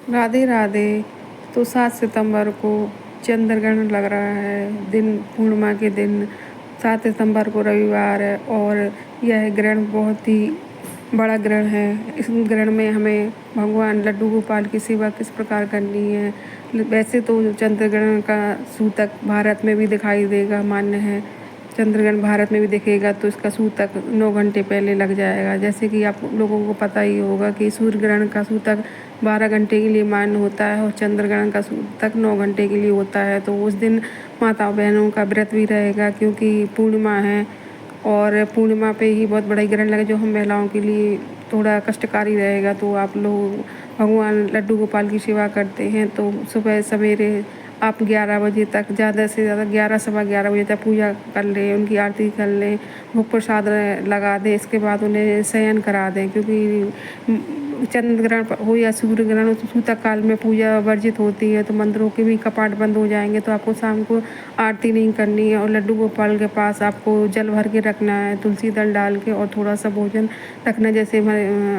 राधे राधे। तो 7 सितंबर को चंद्रग्रहण लग रहा है, दिन पूर्णिमा के दिन 7 सितंबर को रविवार है और यह ग्रहण बहुत ही बड़ा ग्रहण है। इस ग्रहण में हमें भगवान लड्डू गोपाल की सेवा किस प्रकार करनी है। वैसे तो चंद्रग्रहण का सूतक भारत में भी दिखाई देगा, मान्य है। चंद्रग्रहण भारत में भी दिखेगा तो इसका सूतक 9 घंटे पहले लग जाएगा। जैसे कि आप लोगों को पता ही होगा कि सूर्य ग्रहण का सूतक 12 घंटे के लिए मान्य होता है और चंद्र ग्रहण का सूतक 9 घंटे के लिए होता है। तो उस दिन माता बहनों का व्रत भी रहेगा, क्योंकि पूर्णिमा है और पूर्णिमा पे ही बहुत बड़ा ग्रहण लगे, जो हम महिलाओं के लिए थोड़ा कष्टकारी रहेगा। तो आप लोग भगवान लड्डू गोपाल की सेवा करते हैं तो सुबह सवेरे आप 11 बजे तक, ज़्यादा से ज़्यादा 11 सवा 11 बजे तक पूजा कर लें, उनकी आरती कर लें, भोग प्रसाद लगा दें। इसके बाद उन्हें शयन करा दें, क्योंकि चंद्र ग्रहण हो या सूर्य ग्रहण, सूतक काल में पूजा वर्जित होती है। तो मंदिरों के भी कपाट बंद हो जाएंगे। तो आपको शाम को आरती नहीं करनी है और लड्डू गोपाल के पास आपको जल भर के रखना है, तुलसी दल डाल के, और थोड़ा सा भोजन रखना। जैसे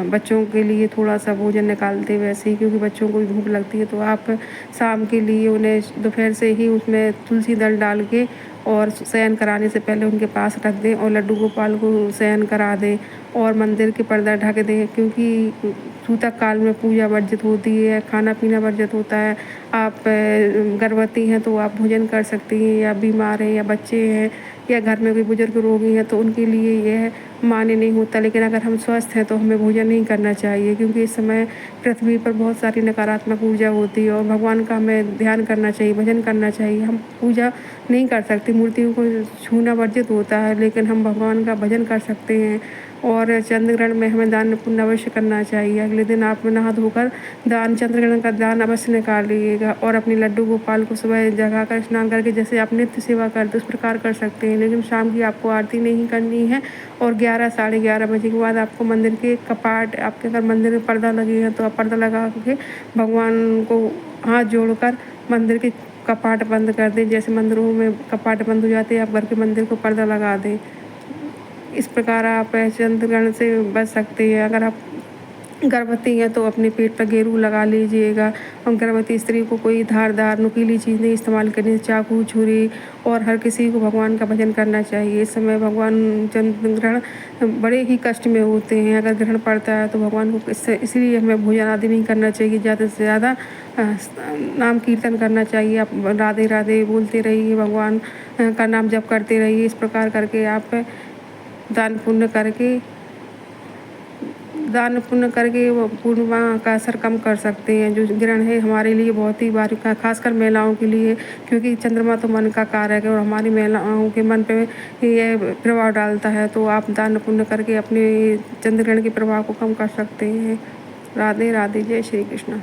बच्चों के लिए थोड़ा सा भोजन निकालते वैसे ही, क्योंकि बच्चों को भी भूख लगती है। तो आप शाम के लिए उन्हें दोपहर से ही उसमें तुलसी दल डाल के और शयन कराने से पहले उनके पास रख दें और लड्डू गोपाल को शयन करा दें और मंदिर के पर्दा ढक दें, क्योंकि सूतक काल में पूजा वर्जित होती है, खाना पीना वर्जित होता है। आप गर्भवती हैं तो आप भोजन कर सकती हैं, या बीमार हैं या बच्चे हैं या घर में कोई बुजुर्ग रोगी हैं तो उनके लिए यह मान्य नहीं होता। लेकिन अगर हम स्वस्थ हैं तो हमें भोजन नहीं करना चाहिए, क्योंकि इस समय पृथ्वी पर बहुत सारी नकारात्मक ऊर्जा होती है और भगवान का हमें ध्यान करना चाहिए, भजन करना चाहिए। हम पूजा नहीं कर सकते, मूर्तियों को छूना वर्जित होता है, लेकिन हम भगवान का भजन कर सकते हैं। और चंद्रग्रहण में हमें दान पुण्य अवश्य करना चाहिए। अगले दिन आप नहा धोकर चंद्रग्रहण का दान अवश्य निकालिएगा और अपने लड्डू गोपाल को सुबह जगा कर स्नान करके, जैसे आप नित्य सेवा करते उस प्रकार कर सकते हैं। लेकिन शाम की आपको आरती नहीं करनी है और 11 साढ़े 11 बजे के बाद आपको मंदिर के कपाट, आपके अगर मंदिर में पर्दा लगे हैं तो आप पर्दा लगा के भगवान को हाथ जोड़कर मंदिर के कपाट बंद कर दें। जैसे मंदिरों में कपाट बंद हो जाते हैं, आप घर के मंदिर को पर्दा लगा दें। इस प्रकार आप चंद्रग्रहण से बच सकते हैं। अगर आप गर्भवती हैं तो अपने पेट पर गेरू लगा लीजिएगा। और गर्भवती स्त्री को कोई धारदार नुकीली चीज़ नहीं इस्तेमाल करनी, चाकू छुरी, और हर किसी को भगवान का भजन करना चाहिए। इस समय भगवान चंद्रग्रहण बड़े ही कष्ट में होते हैं। अगर ग्रहण पड़ता है तो भगवान को इसलिए हमें भोजन आदि नहीं करना चाहिए। ज़्यादा से ज़्यादा नाम कीर्तन करना चाहिए। आप राधे राधे बोलते रहिए, भगवान का नाम जप करते रहिए। इस प्रकार करके आप दान पुण्य करके वो पूर्णिमा का असर कम कर सकते हैं। जो ग्रहण है हमारे लिए बहुत ही बारीक है, खासकर महिलाओं के लिए, क्योंकि चंद्रमा तो मन का कारक है और हमारी महिलाओं के मन पे ये प्रभाव डालता है। तो आप दान पुण्य करके अपने चंद्रग्रहण के प्रभाव को कम कर सकते हैं। राधे राधे, जय श्री कृष्ण।